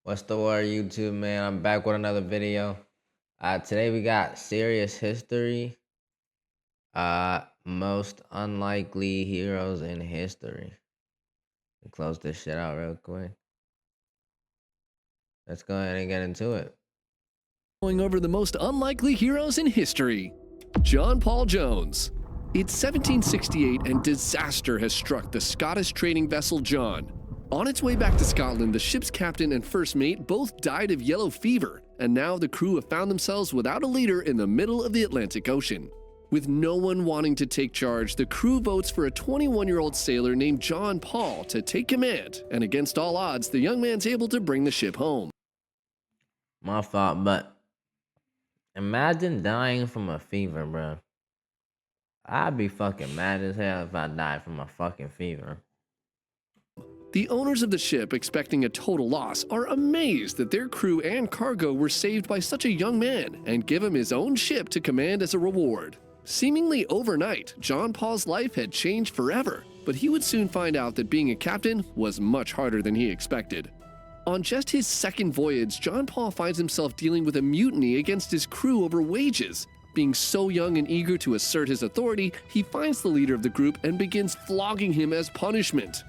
What's the word, YouTube, man? I'm back with another video. Today we got serious history. Most unlikely heroes in history. Close this shit out real quick. Let's go ahead and get into it. Going over the most unlikely heroes in history. John Paul Jones. It's 1768 and disaster has struck the Scottish trading vessel John. On its way back to Scotland, the ship's captain and first mate both died of yellow fever, and now the crew have found themselves without a leader in the middle of the Atlantic Ocean. With no one wanting to take charge, the crew votes for a 21-year-old sailor named John Paul to take command, and against all odds, the young man's able to bring the ship home. My fault, but imagine dying from a fever, bro. I'd be fucking mad as hell if I died from a fucking fever. The owners of the ship, expecting a total loss, are amazed that their crew and cargo were saved by such a young man and give him his own ship to command as a reward. Seemingly overnight, John Paul's life had changed forever, but he would soon find out that being a captain was much harder than he expected. On just his second voyage, John Paul finds himself dealing with a mutiny against his crew over wages. Being so young and eager to assert his authority, he finds the leader of the group and begins flogging him as punishment.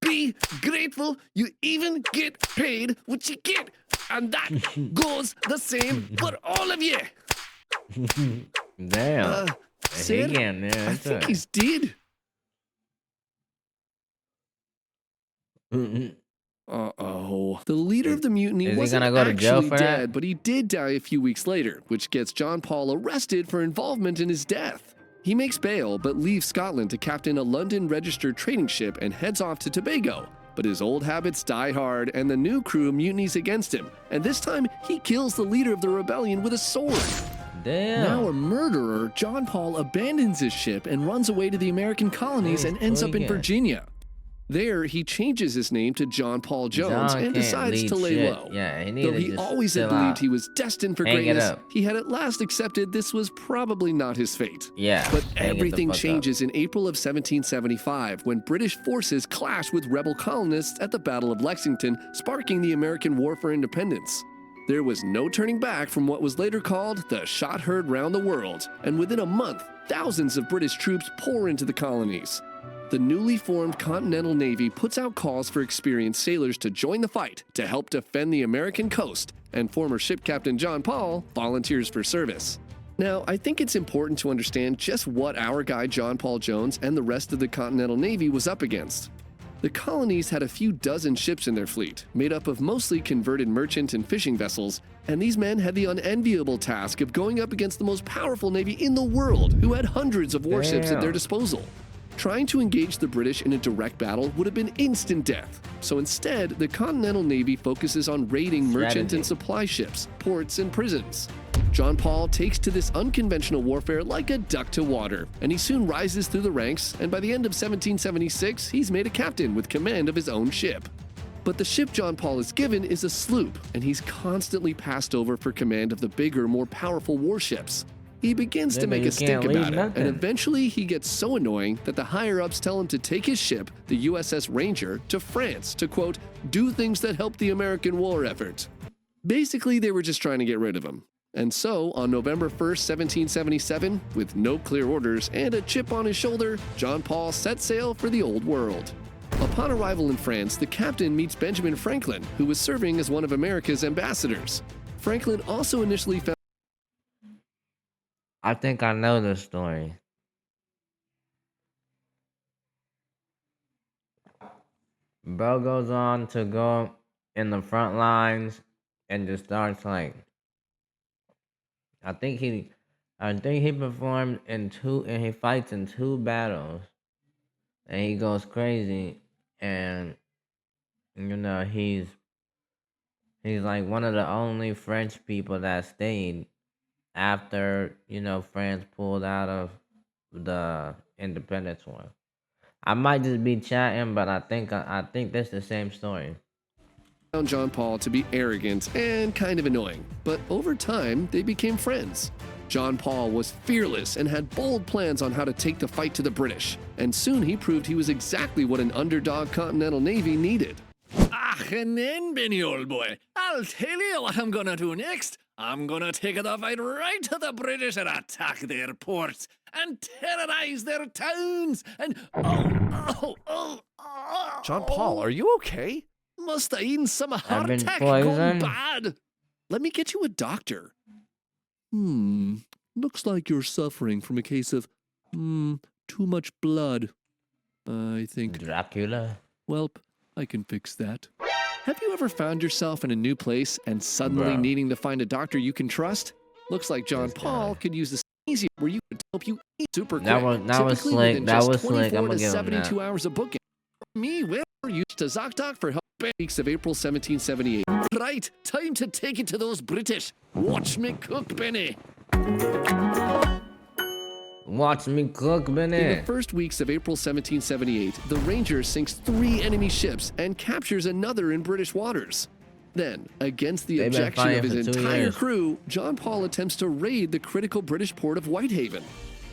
Be grateful you even get paid what you get, and that goes the same for all of you. Damn. Sir, I think he's dead. Uh-oh. The leader of the mutiny wasn't actually dead, but he did die a few weeks later, which gets John Paul arrested for involvement in his death. He makes bail, but leaves Scotland to captain a London-registered trading ship and heads off to Tobago. But his old habits die hard, and the new crew mutinies against him. And this time, he kills the leader of the rebellion with a sword. Damn. Now a murderer, John Paul abandons his ship and runs away to the American colonies and ends up in Virginia. There, he changes his name to John Paul Jones and decides to lay low. Yeah, Though he always had believed he was destined for greatness, he had at last accepted this was probably not his fate. Yeah. But everything changes in April of 1775 when British forces clash with rebel colonists at the Battle of Lexington, sparking the American War for Independence. There was no turning back from what was later called the shot heard round the world, and within a month, thousands of British troops pour into the colonies. The newly formed Continental Navy puts out calls for experienced sailors to join the fight to help defend the American coast, and former ship captain John Paul volunteers for service. Now, I think it's important to understand just what our guy John Paul Jones and the rest of the Continental Navy was up against. The colonies had a few dozen ships in their fleet, made up of mostly converted merchant and fishing vessels, and these men had the unenviable task of going up against the most powerful navy in the world, who had hundreds of warships at their disposal. Trying to engage the British in a direct battle would have been instant death, so instead, the Continental Navy focuses on raiding merchant and supply ships, ports, and prisons. John Paul takes to this unconventional warfare like a duck to water, and he soon rises through the ranks, and by the end of 1776, he's made a captain with command of his own ship. But the ship John Paul is given is a sloop, and he's constantly passed over for command of the bigger, more powerful warships. He begins to make a stink about it, and eventually he gets so annoying that the higher-ups tell him to take his ship, the USS Ranger, to France to, quote, do things that help the American war effort. Basically, they were just trying to get rid of him. And so, on November 1st, 1777, with no clear orders and a chip on his shoulder, John Paul set sail for the Old World. Upon arrival in France, the captain meets Benjamin Franklin, who was serving as one of America's ambassadors. Franklin also initially found I think I know this story. Bro goes on to go in the front lines and just starts like I think he performed in two, and he fights in two battles, and he goes crazy, and you know he's like one of the only French people that stayed after, you know, France pulled out of the Independence War. I might just be chatting, but I think that's the same story. Found John Paul to be arrogant and kind of annoying, but over time, they became friends. John Paul was fearless and had bold plans on how to take the fight to the British, and soon he proved he was exactly what an underdog Continental Navy needed. And then, Benny, old boy, I'll tell you what I'm gonna do next. I'm gonna take the fight right to the British and attack their ports and terrorize their towns and John Paul, are you okay? Must have eaten some heart been attack gone poisoned. bad. Let me get you a doctor. Looks like you're suffering from a case of too much blood. I think, Dracula. welp, I can fix that. Have you ever found yourself in a new place and suddenly Bro. needing to find a doctor you can trust? Looks like John This Paul guy. could use this easy where you could help you eat super quick. That was typically slick. within That just was slick. 24 I'ma to give him that. 72 hours of booking. Me, we're used to ZocDoc for help weeks of April 1778. Right, time to take it to those British. Watch me cook, Benny. Watch me cook, In the Benny. first weeks of April 1778, the Ranger sinks 3 enemy ships and captures another in British waters. Then, against the They've been objection of fighting his for 2 entire years. crew, John Paul attempts to raid the critical British port of Whitehaven.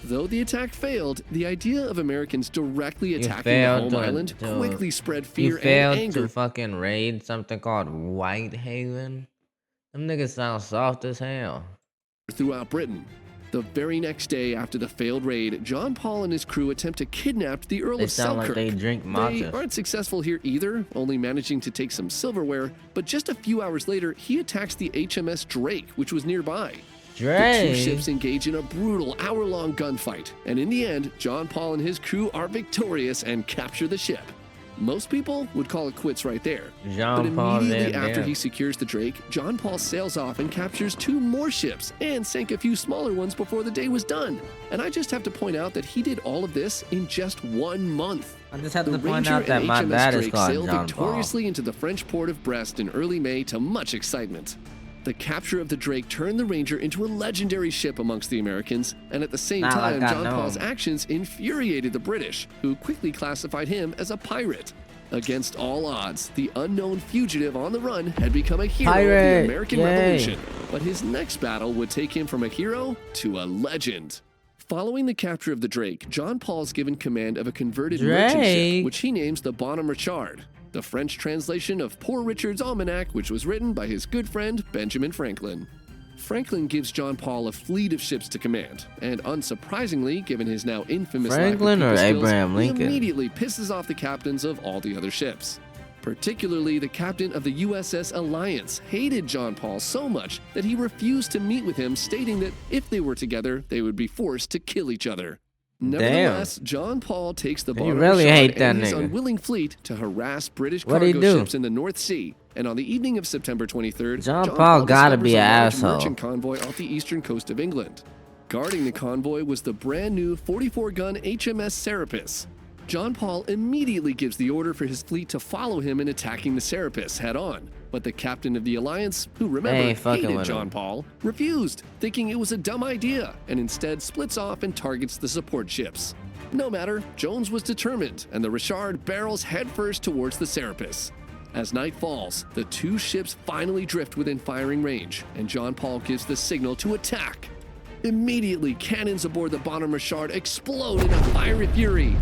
Though the attack failed, the idea of Americans directly attacking the failed home to- island to- quickly spread You fear and failed anger. to fucking raid something called Whitehaven? Them niggas sound soft as hell. Throughout Britain. The very next day after the failed raid, John Paul and his crew attempt to kidnap the Earl They of sound like Selkirk. they drink They matcha. aren't successful here either, only managing to take some silverware, but just a few hours later, he attacks the HMS Drake, which was nearby. The two Dre. ships engage in a brutal hour-long gunfight, and in the end, John Paul and his crew are victorious and capture the ship. Most people would call it quits right there. But Jean Paul immediately Van after Damme. he secures the Drake, John Paul sails off and captures 2 more ships and sank a few smaller ones before the day was done. And I just have to point out that he did all of this in just 1 month. I just have The to point Ranger out that and my HMS dad is Drake called sailed John Paul. victoriously into the French port of Brest in early May to much excitement. The capture of the Drake turned the Ranger into a legendary ship amongst the Americans, and at the same Not like time, I John know Paul's him. actions infuriated the British, who quickly classified him as a pirate. Against all odds, the unknown fugitive on the run had become a hero of Pirate! the American Yay. Revolution, but his next battle would take him from a hero to a legend. Following the capture of the Drake, John Paul is given command of a converted merchant ship, Drake? which he names the Bonhomme Richard, the French translation of Poor Richard's Almanac, which was written by his good friend Benjamin Franklin. Franklin gives John Paul a fleet of ships to command, and unsurprisingly, given his now infamous Franklin lack or of people skills, Abraham he Lincoln? immediately pisses off the captains of all the other ships. Particularly, the captain of the USS Alliance hated John Paul so much that he refused to meet with him, stating that if they were together, they would be forced to kill each other. Nevertheless, John Paul takes the You Bonhomme really Richard hate that and his nigga. unwilling fleet to harass British What'd he cargo do? ships in the North Sea. And on the evening of September 23rd, John Paul gotta discovers be a an large asshole. merchant convoy off the eastern coast of England. Guarding the convoy was the brand new 44-gun HMS Serapis. John Paul immediately gives the order for his fleet to follow him in attacking the Serapis head-on. But the captain of the Alliance, who remember ain't fucking hated with John him. Paul, refused, thinking it was a dumb idea, and instead splits off and targets the support ships. No matter, Jones was determined, and the Richard barrels headfirst towards the Serapis. As night falls, the 2 ships finally drift within firing range, and John Paul gives the signal to attack. Immediately, cannons aboard the Bonhomme Richard explode in a fiery fury,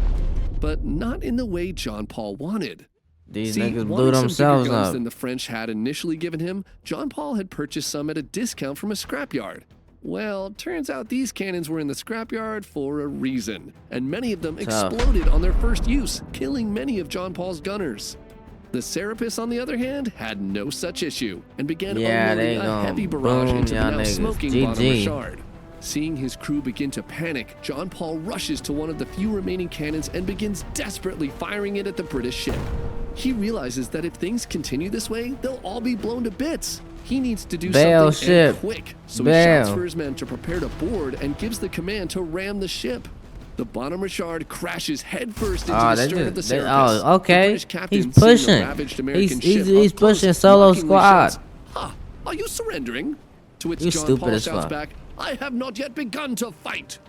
but not in the way John Paul wanted. These See, niggas blew wanting some themselves bigger guns up. than the French had initially given him, John Paul had purchased some at a discount from a scrapyard. Well, turns out these cannons were in the scrapyard for a reason, and many of them Tough. exploded on their first use, killing many of John Paul's gunners. The Serapis, on the other hand, had no such issue, and began Yeah, they unloading a gon' heavy barrage boom into the y'all now niggas. smoking GG. Bonhomme Richard. Seeing his crew begin to panic, John Paul rushes to one of the few remaining cannons and begins desperately firing it at the British ship. He realizes that if things continue this way, they'll all be blown to bits. He needs to do Bail something ship. and quick, so Bail. he shouts for his men to prepare to board and gives the command to ram the ship. The Bonhomme Richard crashes headfirst into Oh, the they stern of the just, they, Serapis. oh, okay. The British captain, He's seeing the pushing. ravaged American He's ship up close, pushing solo mockingly squad. shouts, "Ha! Are you surrendering?" To which You John stupid Paul as shouts fuck. back, "I have not yet begun to fight."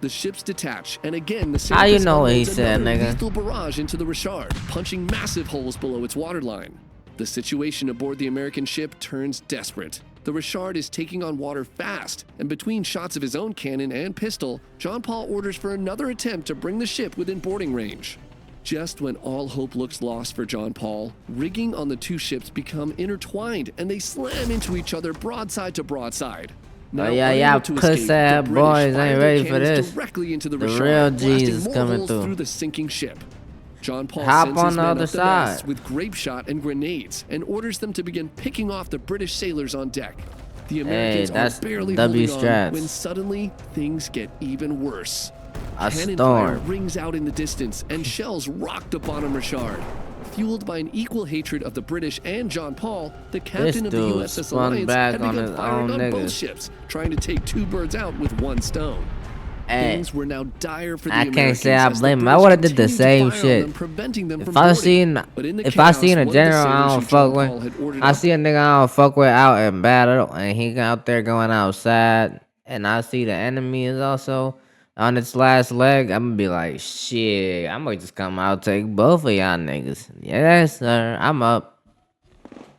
The ships detach, and again the How you Serapis know what he unloads said, another nigga? lethal barrage into the Richard, punching massive holes below its waterline. The situation aboard the American ship turns desperate. The Richard is taking on water fast, and between shots of his own cannon and pistol, John Paul orders for another attempt to bring the ship within boarding range. Just when all hope looks lost for John Paul, rigging on the two ships become intertwined and they slam into each other broadside to broadside. Now, yeah, unable y'all to puss escape, ass the British boys fire ain't their ready for cannons this. directly into the The Richard, real blasting Jesus more coming holes through. the sinking ship. John Paul Hop sends on his the men other up the mast side. with grape shot and grenades and orders them to begin picking off the British sailors on deck. The Americans that's are barely W holding on strats. when suddenly things get even worse. A Cannon fire storm. rings out in the distance and shells rock the bottom Richard. Fueled by an equal hatred of the British and John Paul, the captain of the dude USS spun Alliance back had on begun his firing own on both niggas. ships, trying to take two birds out with one stone. Hey, Things were now dire for the I can't say Americans I as the blame him. I British would've did the continued to same fire on shit. them, preventing them if from I boarding. seen, But in the if I chaos, seen a one of the general I sailors don't who fuck John Paul had with, ordered I up see a nigga I don't fuck with out in battle, and he out there going outside, and I see the enemy is also on its last leg. I'm gonna be like, shit, I'm gonna just come out take both of y'all niggas. Yes, sir, I'm up.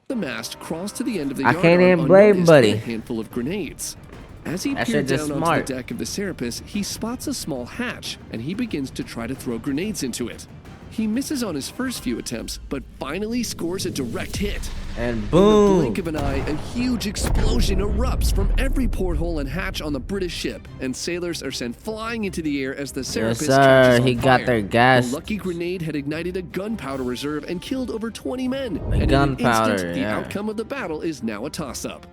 the mast, crawls to the end of the I can't yardarm even blame unnoticed with a buddy. handful of grenades. As he That peered shit just down onto smart. the deck of the Serapis, he spots a small hatch, and he begins to try to throw grenades into it. He misses on his first few attempts, but finally scores a direct hit. And In the boom. blink of an eye, a huge explosion erupts from every porthole and hatch on the British ship, and sailors are sent flying into the air as the Serapis sir, catches on he got fire. their gas. The lucky grenade had ignited a gunpowder reserve and killed over 20 men. The And in an gunpowder, instant, the yeah. outcome of the battle is now a toss-up.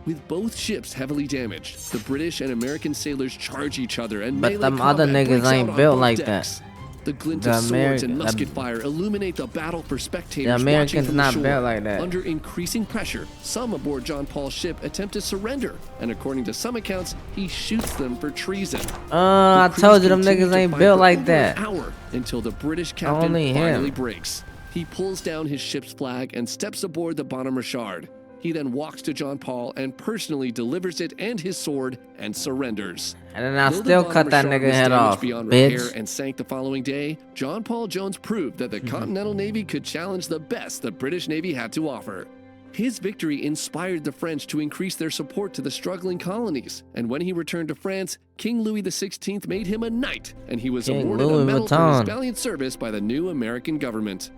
With both ships heavily damaged, the British and American sailors charge each other, and But melee them other combat niggas breaks ain't out on built both like decks. that. The glint The of swords and Ameri- musket fire illuminate the battle for spectators The watching Americans from the not shore. built like that. Under increasing pressure, some aboard John Paul's ship attempt to surrender, and according to some accounts, he shoots them for treason. I The told crews you them continue niggas to ain't fight built for like over that. An hour until the British captain Only finally him. breaks. He pulls down his ship's flag and steps aboard the Bonhomme Richard. He then walks to John Paul and personally delivers it and his sword and surrenders. And then I Though the still Bonhomme cut that Richard nigga was head damaged off, beyond repair bitch. and sank the following day, John Paul Jones proved that the Continental Navy could challenge the best the British Navy had to offer. His victory inspired the French to increase their support to the struggling colonies, and when he returned to France, King Louis XVI made him a knight, and he was King awarded Louis a medal for his Vuitton. valiant service by the new American government.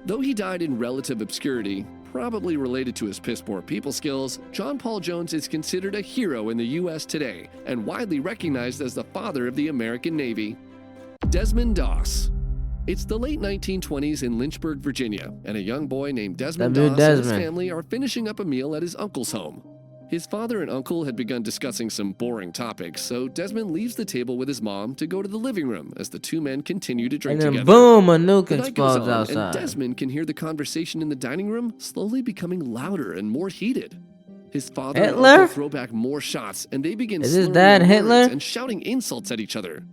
Though he died in relative obscurity, probably related to his piss-poor people skills, John Paul Jones is considered a hero in the U.S. today and widely recognized as the father of the American Navy. Desmond Doss. It's the late 1920s in Lynchburg, Virginia, and a young boy named Desmond W. Doss and his Desmond. family are finishing up a meal at his uncle's home. His father and uncle had begun discussing some boring topics, so Desmond leaves the table with his mom to go to the living room as the two men continue to drink And then together. boom, a nuke The night goes explodes on, outside. and Desmond can hear the conversation in the dining room slowly becoming louder and more heated. His father and Hitler? uncle throw back more shots, and they begin Is his slurring dad their Hitler? words and shouting insults at each other.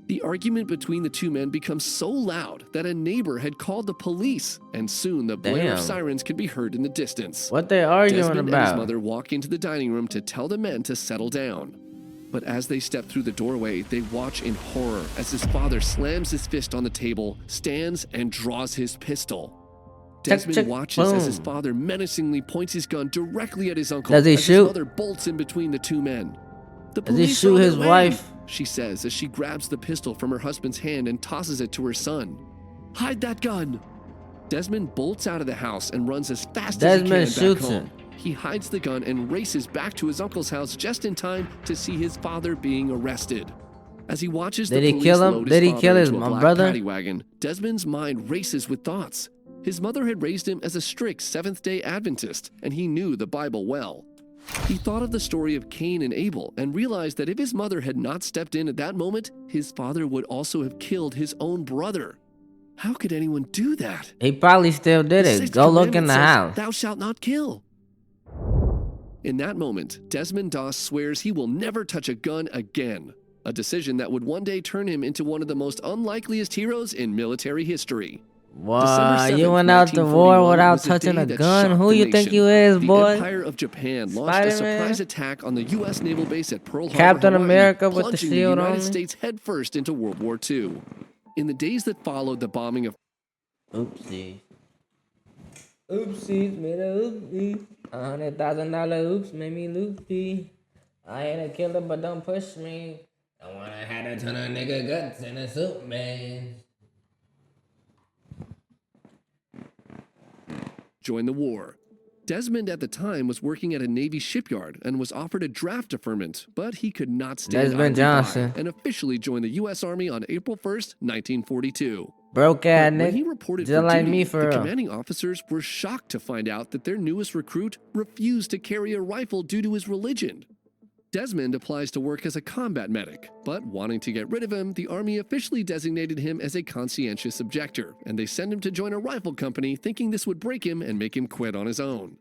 The argument between the two men becomes so loud that a neighbor had called the police, and soon the blare Damn. of sirens could be heard in the distance. What they arguing Desmond and his about? mother walk into the dining room to tell the men to settle down. But as they step through the doorway, they watch in horror as his father slams his fist on the table, stands, and draws his pistol. Desmond check, watches as his boom. father menacingly points his gun directly at his uncle Does he as shoot? his mother bolts in between the two men. The Does he police shoot are on his their way, wife? she says as she grabs the pistol from her husband's hand and tosses it to her son. Hide that gun! Desmond bolts out of the house and runs as fast as he Desmond can shoots back home. him. He hides the gun and races back to his uncle's house just in time to see his father being arrested. As he watches Did the he police kill him? load Did he his kill father his into a black brother? paddy wagon, Desmond's mind races with thoughts. His mother had raised him as a strict Seventh-day Adventist, and he knew the Bible well. He thought of the story of Cain and Abel and realized that if his mother had not stepped in at that moment, his father would also have killed his own brother. How could anyone do that? He probably still did The it. sixth Go look in commandment the says, house. Thou shalt not kill. In that moment, Desmond Doss swears he will never touch a gun again, a decision that would one day turn him into one of the most unlikeliest heroes in military history. Wow, December you 7th, went out to war 1941 without was a touching day a that gun? shocked Who the you think nation. you is, The boy? Empire of Japan launched a Spider-Man? surprise attack on the U.S. naval base at Pearl Harbor, Captain Hawaii, America with the plunging shield the on United me? States headfirst into World War II. In the days that followed the bombing of Oopsie. Oopsies, made a oopsie. $100,000 oops made me loopy. I ain't a killer, but don't push me. I wanna have a ton of nigga guts in a soup, man. join the war. Desmond at the time was working at a Navy shipyard and was offered a draft deferment, but he could not stand Desmond idly by Johnson. and officially joined the U.S. Army on April 1st, 1942. Broke ass But when he nigga. reported Just for like duty, me for the real. commanding officers were shocked to find out that their newest recruit refused to carry a rifle due to his religion. Desmond applies to work as a combat medic, but wanting to get rid of him, the Army officially designated him as a conscientious objector, and they send him to join a rifle company thinking this would break him and make him quit on his own.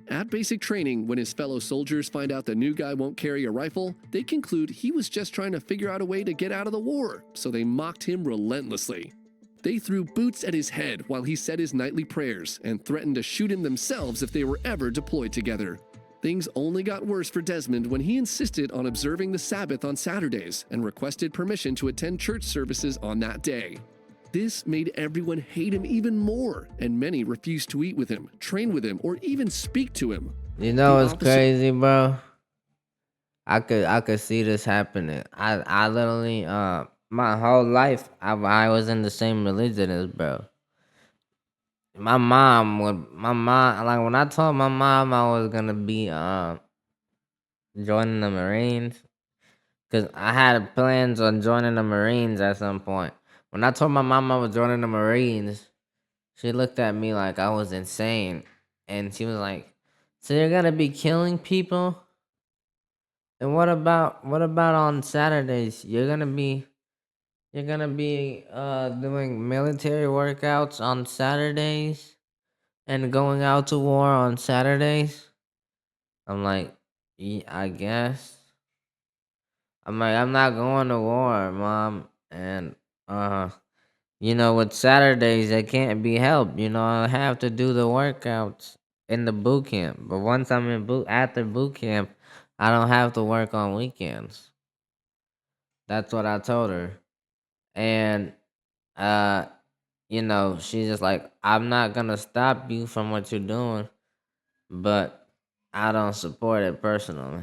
At basic training, when his fellow soldiers find out the new guy won't carry a rifle, they conclude he was just trying to figure out a way to get out of the war, so they mocked him relentlessly. They threw boots at his head while he said his nightly prayers and threatened to shoot him themselves if they were ever deployed together. Things only got worse for Desmond when he insisted on observing the Sabbath on Saturdays and requested permission to attend church services on that day. This made everyone hate him even more, and many refused to eat with him, train with him, or even speak to him. You know The what's opposite- crazy, bro? I could see this happening. I literally my whole life I was in the same religion as bro. My mom like when I told my mom I was gonna be joining the Marines, cause I had plans on joining the Marines at some point. When I told my mom I was joining the Marines, she looked at me like I was insane, and she was like, "So you're gonna be killing people? And what about on Saturdays? You're gonna be doing military workouts on Saturdays and going out to war on Saturdays?" I'm like, "Yeah, I guess." I'm like, "I'm not going to war, Mom." And with Saturdays it can't be helped. I have to do the workouts in the boot camp. But once I'm after boot camp, I don't have to work on weekends. That's what I told her. And she's just like, "I'm not gonna stop you from what you're doing, but I don't support it personally."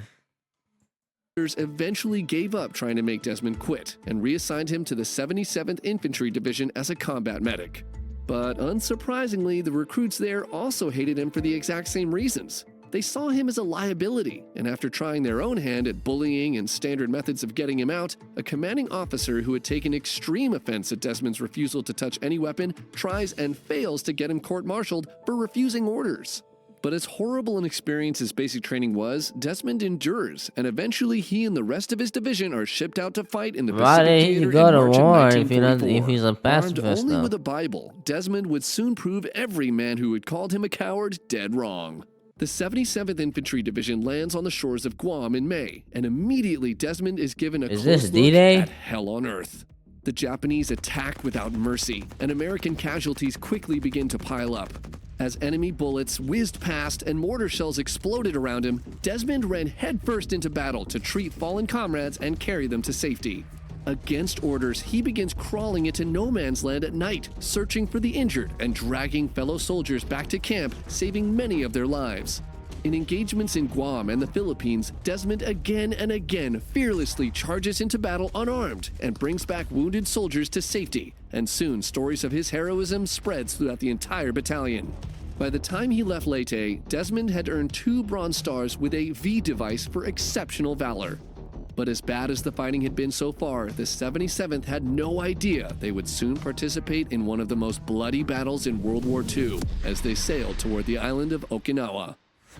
Eventually gave up trying to make Desmond quit and reassigned him to the 77th Infantry Division as a combat medic. But unsurprisingly, the recruits there also hated him for the exact same reasons. They saw him as a liability, and after trying their own hand at bullying and standard methods of getting him out, a commanding officer who had taken extreme offense at Desmond's refusal to touch any weapon tries and fails to get him court-martialed for refusing orders. But as horrible an experience as basic training was, Desmond endures, and eventually he and the rest of his division are shipped out to fight in the Why Pacific did he Theater go in to March of war if he doesn't- if 1944. he's a Armed pacifist, only though? with a Bible, Desmond would soon prove every man who had called him a coward dead wrong. The 77th Infantry Division lands on the shores of Guam in May, and immediately Desmond is given a Is close this look D-Day? at hell on earth. The Japanese attack without mercy, and American casualties quickly begin to pile up. As enemy bullets whizzed past and mortar shells exploded around him, Desmond ran headfirst into battle to treat fallen comrades and carry them to safety. Against orders, he begins crawling into no man's land at night, searching for the injured and dragging fellow soldiers back to camp, saving many of their lives. In engagements in Guam and the Philippines, Desmond again and again fearlessly charges into battle unarmed and brings back wounded soldiers to safety, and soon stories of his heroism spreads throughout the entire battalion. By the time he left Leyte, Desmond had earned 2 Bronze Stars with a V device for exceptional valor. But as bad as the fighting had been so far, the 77th had no idea they would soon participate in one of the most bloody battles in World War II as they sailed toward the island of Okinawa.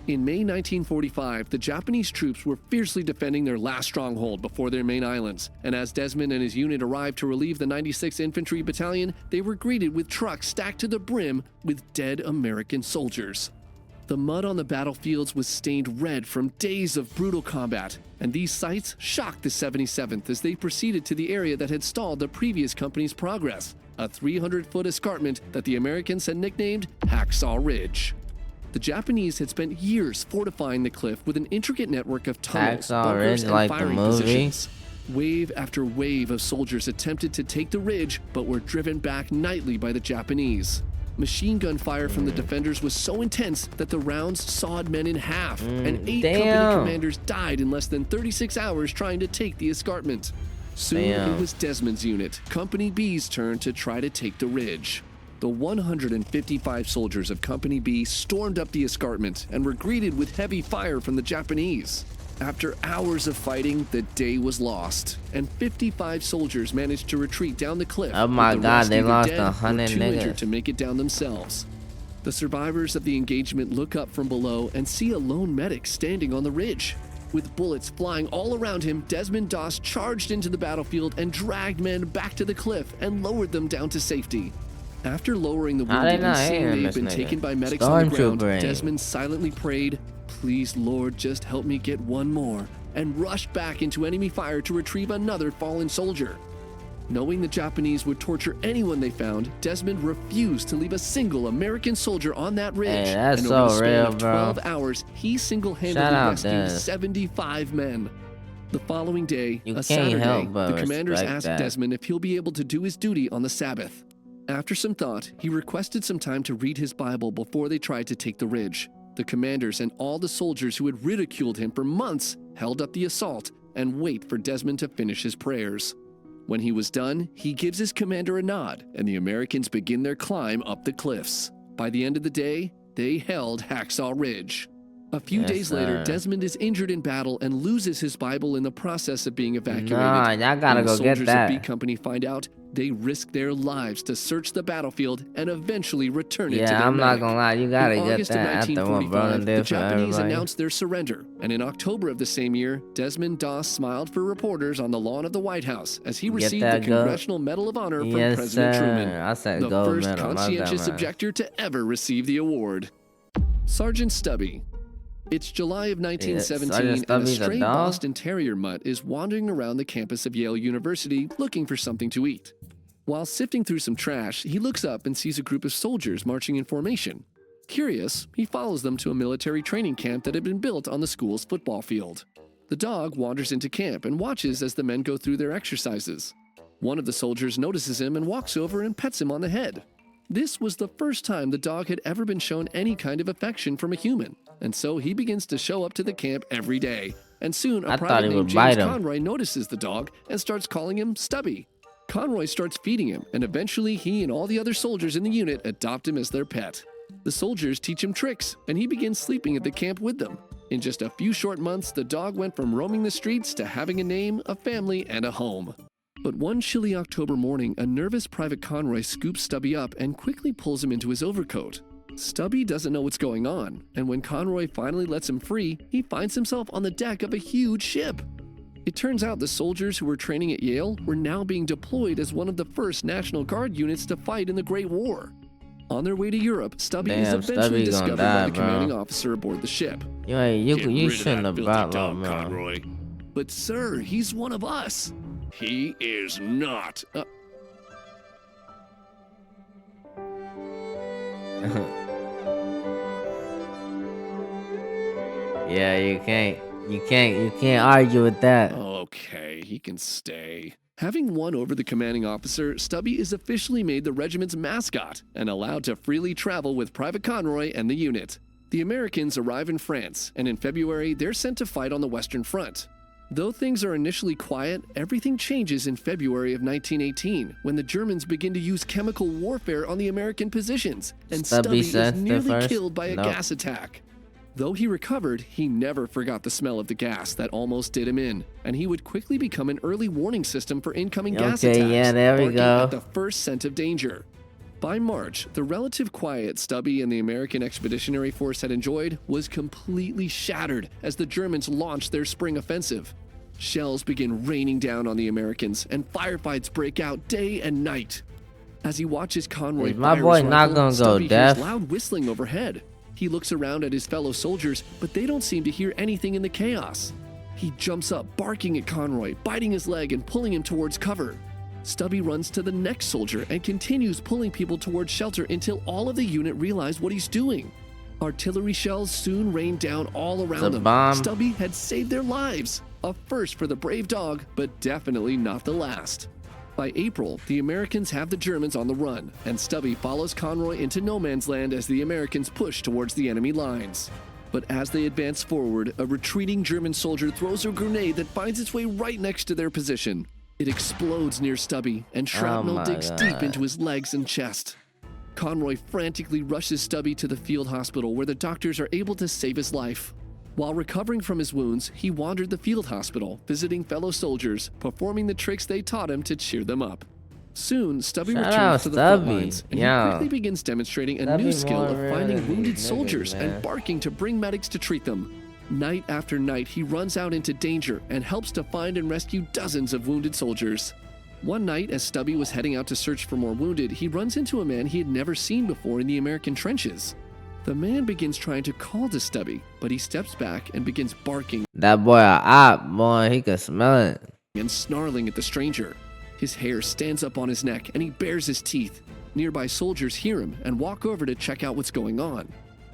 In May 1945, the Japanese troops were fiercely defending their last stronghold before their main islands, and as Desmond and his unit arrived to relieve the 96th Infantry Battalion, they were greeted with trucks stacked to the brim with dead American soldiers. The mud on the battlefields was stained red from days of brutal combat, and these sights shocked the 77th as they proceeded to the area that had stalled the previous company's progress, a 300-foot escarpment that the Americans had nicknamed Hacksaw Ridge. The Japanese had spent years fortifying the cliff with an intricate network of tunnels, Hacksaw bunkers, Ridge, and like the firing movie? positions. Wave after wave of soldiers attempted to take the ridge, but were driven back nightly by the Japanese. Machine gun fire from the defenders was so intense that the rounds sawed men in half, and 8 company damn. commanders died in less than 36 hours trying to take the escarpment. Soon Damn. it was Desmond's unit, Company B's turn to try to take the ridge. The 155 soldiers of Company B stormed up the escarpment and were greeted with heavy fire from the Japanese. After hours of fighting, the day was lost, and 55 soldiers managed to retreat down the cliff. Oh my with the God, rest they either lost dead or 100 too injured niggas. to make it down themselves. The survivors of the engagement look up from below and see a lone medic standing on the ridge. With bullets flying all around him, Desmond Doss charged into the battlefield and dragged men back to the cliff and lowered them down to safety. After lowering the How they wounded and not seeing hitting they've this been nigga? taken by medics on the ground, Stormtrooper. Desmond silently prayed, "Please, Lord, just help me get one more," and rushed back into enemy fire to retrieve another fallen soldier. Knowing the Japanese would torture anyone they found, Desmond refused to leave a single American soldier on that ridge. Hey, that's and over so the span real, of bro. 12 hours, he single-handedly Shout out rescued Des. 75 men. The following day, You a can't Saturday, help but the commanders respect asked that. Desmond if he'll be able to do his duty on the Sabbath. After some thought, he requested some time to read his Bible before they tried to take the ridge. The commanders and all the soldiers who had ridiculed him for months held up the assault and wait for Desmond to finish his prayers. When he was done, he gives his commander a nod, and the Americans begin their climb up the cliffs. By the end of the day, they held Hacksaw Ridge. A few Yes, days later, sir. Desmond is injured in battle and loses his Bible in the process of being evacuated. Nah, y'all gotta When the go get soldiers that. of B Company find out, they risk their lives to search the battlefield and eventually return it to Yeah, their I'm not medic. gonna lie, you gotta In get August that of after what 1945, Brother the did for Japanese everybody. announced their surrender, and in October of the same year, Desmond Doss smiled for reporters on the lawn of the White House as he received the that gold? Congressional Medal of Honor from Yes, President sir. Truman, I said the gold first medal. My bad, conscientious man. objector to ever receive the award. Sergeant Stubby. It's July of 1917, Sergeant and a Stubby's a stray dog? Boston Terrier mutt is wandering around the campus of Yale University looking for something to eat. While sifting through some trash, he looks up and sees a group of soldiers marching in formation. Curious, he follows them to a military training camp that had been built on the school's football field. The dog wanders into camp and watches as the men go through their exercises. One of the soldiers notices him and walks over and pets him on the head. This was the first time the dog had ever been shown any kind of affection from a human, and so he begins to show up to the camp every day. And soon, I a thought private he named would bite James him. Conroy notices the dog and starts calling him Stubby. Conroy starts feeding him, and eventually he and all the other soldiers in the unit adopt him as their pet. The soldiers teach him tricks, and he begins sleeping at the camp with them. In just a few short months, the dog went from roaming the streets to having a name, a family, and a home. But one chilly October morning, a nervous Private Conroy scoops Stubby up and quickly pulls him into his overcoat. Stubby doesn't know what's going on, and when Conroy finally lets him free, he finds himself on the deck of a huge ship. It turns out the soldiers who were training at Yale were now being deployed as one of the first National Guard units to fight in the Great War. On their way to Europe, Stubby is Damn, eventually Stubby gonna discovered die, by the bro. commanding officer aboard the ship. You shouldn't have brought dog, Lil Bro. Conroy. But sir, he's one of us. He is not. Yeah, you can't argue with that. Okay, he can stay. Having won over the commanding officer, Stubby is officially made the regiment's mascot and allowed to freely travel with Private Conroy and the unit. The Americans arrive in France, and in February, they're sent to fight on the Western Front. Though things are initially quiet, everything changes in February of 1918 when the Germans begin to use chemical warfare on the American positions, and Stubby Stubby is said nearly first? killed by a Nope. gas attack. Though he recovered, he never forgot the smell of the gas that almost did him in, and he would quickly become an early warning system for incoming gas Okay, attacks, yeah, there we barking go. at the first scent of danger. By March, the relative quiet Stubby and the American Expeditionary Force had enjoyed was completely shattered as the Germans launched their spring offensive. Shells begin raining down on the Americans, and firefights break out day and night. As he watches Conroy Is my fire boy his not rifle, gonna go Stubby deaf? hears loud whistling overhead. He looks around at his fellow soldiers, but they don't seem to hear anything in the chaos. He jumps up, barking at Conroy, biting his leg and pulling him towards cover. Stubby runs to the next soldier and continues pulling people towards shelter until all of the unit realize what he's doing. Artillery shells soon rain down all around The them. bomb. Stubby had saved their lives. A first for the brave dog, but definitely not the last. By April, the Americans have the Germans on the run, and Stubby follows Conroy into no man's land as the Americans push towards the enemy lines. But as they advance forward, a retreating German soldier throws a grenade that finds its way right next to their position. It explodes near Stubby, and shrapnel my digs deep God. into his legs and chest. Conroy frantically rushes Stubby to the field hospital where the doctors are able to save his life. While recovering from his wounds, he wandered the field hospital, visiting fellow soldiers, performing the tricks they taught him to cheer them up. Soon, Stubby Shout returns out to the front Stubby. lines, and Yeah. he quickly begins demonstrating a Stubby new skill more of real finding than wounded these soldiers niggas, man. and barking to bring medics to treat them. Night after night, he runs out into danger and helps to find and rescue dozens of wounded soldiers. One night, as Stubby was heading out to search for more wounded, he runs into a man he had never seen before in the American trenches. The man begins trying to call to Stubby, but he steps back and begins barking That boy a op, boy. He could smell it. and snarling at the stranger. His hair stands up on his neck and he bares his teeth. Nearby soldiers hear him and walk over to check out what's going on.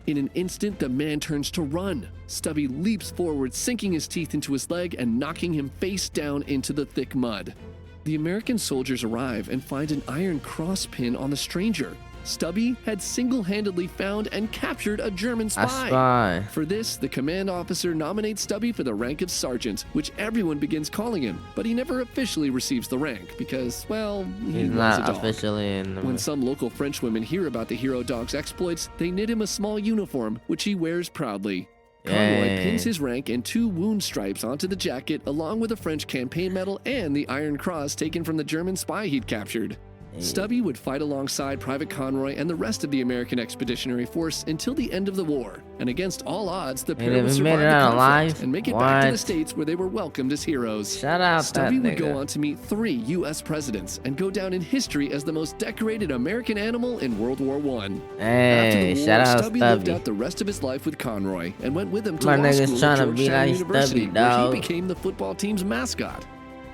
In an instant, the man turns to run. Stubby leaps forward, sinking his teeth into his leg and knocking him face down into the thick mud. The American soldiers arrive and find an iron cross pin on the stranger. Stubby had single-handedly found and captured a German I spy. spy. For this, the command officer nominates Stubby for the rank of sergeant, which everyone begins calling him, but he never officially receives the rank because, well, he He's was a not dog. officially in the. When some local French women hear about the hero dog's exploits, they knit him a small uniform, which he wears proudly. Conroy Yay. pins his rank and 2 wound stripes onto the jacket, along with a French campaign medal and the Iron Cross taken from the German spy he'd captured. Stubby would fight alongside Private Conroy and the rest of the American Expeditionary Force until the end of the war, and against all odds, the pair if would he survive made the it out conflict alive? and make it back to the What? States where they were welcomed as heroes. Shout out Stubby that would go nigga. on to meet 3 U.S. presidents and go down in history as the most decorated American animal in World War I. After Hey, the war, shout out Stubby lived Stubby. out the rest of his life with Conroy and went with him to My law niggas school at tryna be Georgetown like University, Stubby, where dawg. he became the football team's mascot.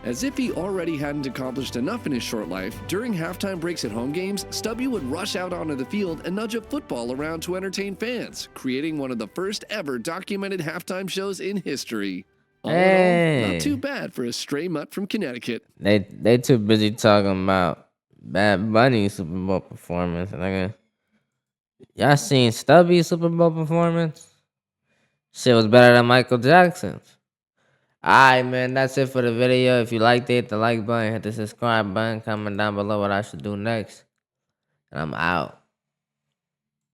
As if he already hadn't accomplished enough in his short life, during halftime breaks at home games, Stubby would rush out onto the field and nudge a football around to entertain fans, creating one of the first ever documented halftime shows in history. All in all, Hey. not too bad for a stray mutt from Connecticut. They too busy talking about Bad Bunny Super Bowl performance. Nigga. Y'all seen Stubby's Super Bowl performance? Shit was better than Michael Jackson's. Alright, man, that's it for the video. If you liked it, hit the like button, hit the subscribe button, comment down below what I should do next. And I'm out.